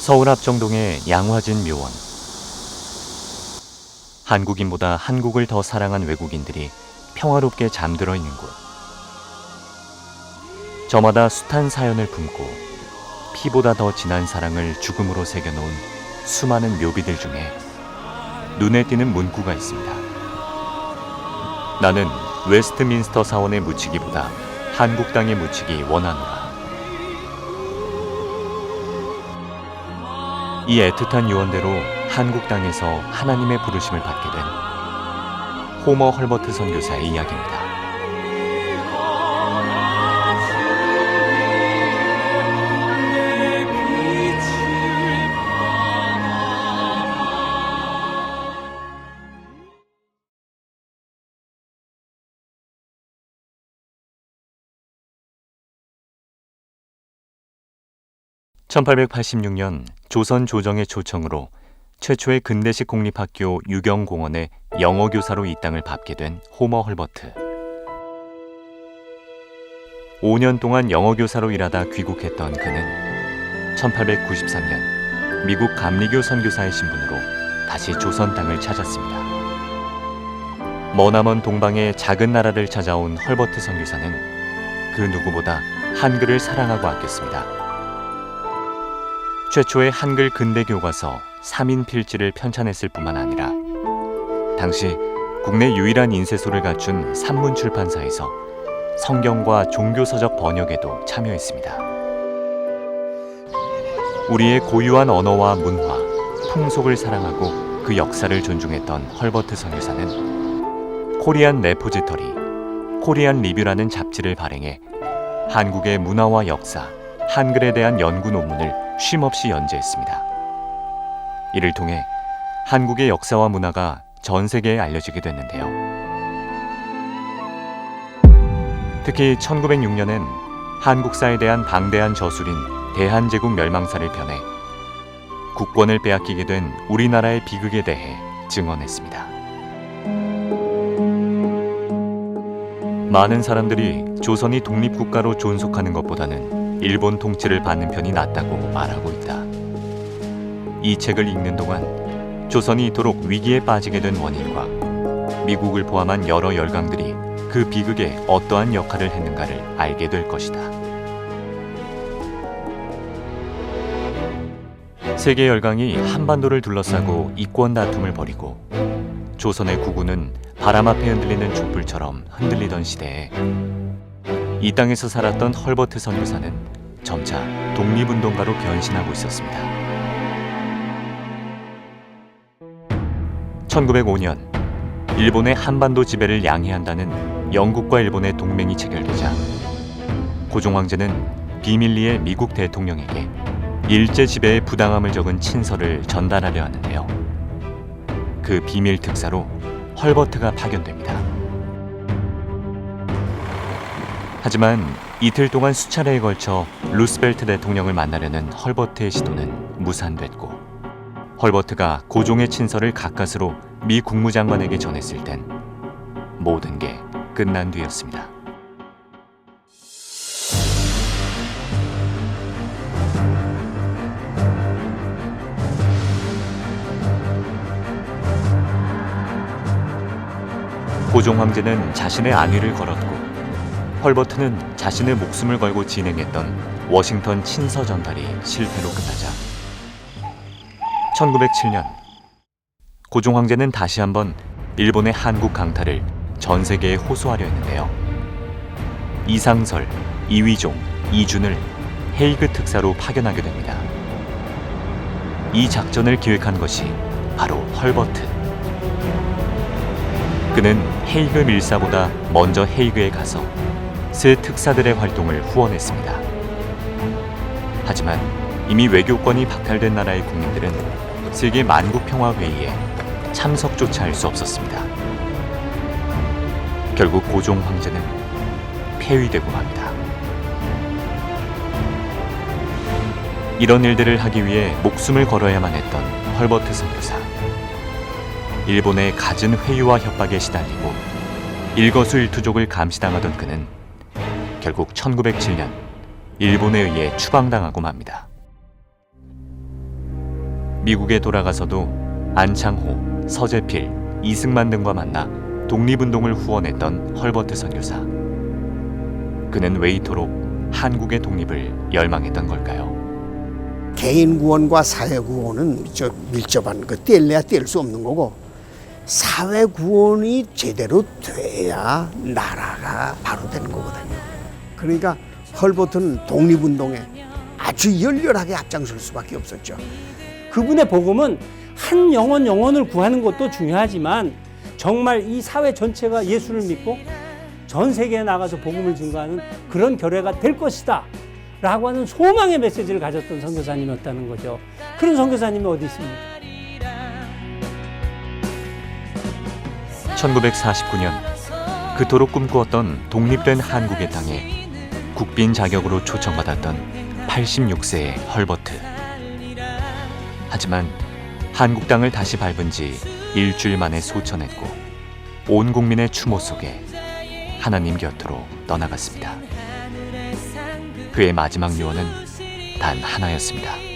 서울 압정동의 양화진 묘원. 한국인보다 한국을 더 사랑한 외국인들이 평화롭게 잠들어 있는 곳. 저마다 숱한 사연을 품고 피보다 더 진한 사랑을 죽음으로 새겨놓은 수많은 묘비들 중에 눈에 띄는 문구가 있습니다. 나는 웨스트민스터 사원에 묻히기보다 한국 땅에 묻히기 원하노라. 이 애틋한 유언대로 한국 땅에서 하나님의 부르심을 받게 된 호머 헐버트 선교사의 이야기입니다. (1886년) 조선 조정의 초청으로 최초의 근대식 공립학교 유경공원의 영어교사로 이 땅을 밟게 된 호머 헐버트. 5년 동안 영어교사로 일하다 귀국했던 그는 1893년 미국 감리교 선교사의 신분으로 다시 조선 땅을 찾았습니다. 머나먼 동방의 작은 나라를 찾아온 헐버트 선교사는 그 누구보다 한글을 사랑하고 아꼈습니다. 최초의 한글 근대 교과서 3인 필지를 편찬했을 뿐만 아니라 당시 국내 유일한 인쇄소를 갖춘 산문출판사에서 성경과 종교서적 번역에도 참여했습니다. 우리의 고유한 언어와 문화, 풍속을 사랑하고 그 역사를 존중했던 헐버트 선교사는 코리안 레포지터리, 코리안 리뷰라는 잡지를 발행해 한국의 문화와 역사, 한글에 대한 연구 논문을 쉼없이 연재했습니다. 이를 통해 한국의 역사와 문화가 전 세계에 알려지게 됐는데요. 특히 1906년엔 한국사에 대한 방대한 저술인 대한제국 멸망사를 펴내 국권을 빼앗기게 된 우리나라의 비극에 대해 증언했습니다. 많은 사람들이 조선이 독립국가로 존속하는 것보다는 일본 통치를 받는 편이 낫다고 말하고 있다. 이 책을 읽는 동안 조선이 이토록 위기에 빠지게 된 원인과 미국을 포함한 여러 열강들이 그 비극에 어떠한 역할을 했는가를 알게 될 것이다. 세계 열강이 한반도를 둘러싸고 이권 다툼을 벌이고 조선의 국운은 바람 앞에 흔들리는 촛불처럼 흔들리던 시대에 이 땅에서 살았던 헐버트 선교사는 점차 독립운동가로 변신하고 있었습니다. 1905년 일본의 한반도 지배를 양해한다는 영국과 일본의 동맹이 체결되자 고종 황제는 비밀리에 미국 대통령에게 일제 지배의 부당함을 적은 친서를 전달하려 하는데요. 그 비밀 특사로 헐버트가 파견됩니다. 하지만 이틀 동안 수차례에 걸쳐 루스벨트 대통령을 만나려는 헐버트의 시도는 무산됐고 헐버트가 고종의 친서를 가까스로 미 국무장관에게 전했을 땐 모든 게 끝난 뒤였습니다. 고종 황제는 자신의 안위를 걸었고 헐버트는 자신의 목숨을 걸고 진행했던 워싱턴 친서 전달이 실패로 끝나자 1907년 고종 황제는 다시 한번 일본의 한국 강탈을 전 세계에 호소하려 했는데요. 이상설, 이위종, 이준을 헤이그 특사로 파견하게 됩니다. 이 작전을 기획한 것이 바로 헐버트. 그는 헤이그 밀사보다 먼저 헤이그에 가서 새 특사들의 활동을 후원했습니다. 하지만 이미 외교권이 박탈된 나라의 국민들은 세계 만국평화회의에 참석조차 할 수 없었습니다. 결국 고종 황제는 폐위되고 맙니다. 이런 일들을 하기 위해 목숨을 걸어야만 했던 헐버트 선교사. 일본의 갖은 회유와 협박에 시달리고 일거수일투족을 감시당하던 그는 결국 1907년 일본에 의해 추방당하고 맙니다. 미국에 돌아가서도 안창호, 서재필, 이승만 등과 만나 독립운동을 후원했던 헐버트 선교사. 그는 왜 이토록 한국의 독립을 열망했던 걸까요? 개인 구원과 사회 구원은 밀접한 거 뗄래야 뗄 수 없는 거고, 사회 구원이 제대로 돼야 나라가 바로 되는 거거든요. 그러니까 헐버트는 독립운동에 아주 열렬하게 앞장설 수밖에 없었죠. 그분의 복음은 한 영혼을 구하는 것도 중요하지만 정말 이 사회 전체가 예수를 믿고 전 세계에 나가서 복음을 증거하는 그런 결례가 될 것이다 라고 하는 소망의 메시지를 가졌던 선교사님이었다는 거죠. 그런 선교사님이 어디 있습니까? 1949년 그토록 꿈꾸었던 독립된 한국의 땅에 국빈 자격으로 초청받았던 86세의 헐버트. 하지만 한국 땅을 다시 밟은 지 일주일 만에 소천했고 온 국민의 추모 속에 하나님 곁으로 떠나갔습니다. 그의 마지막 유언은 단 하나였습니다.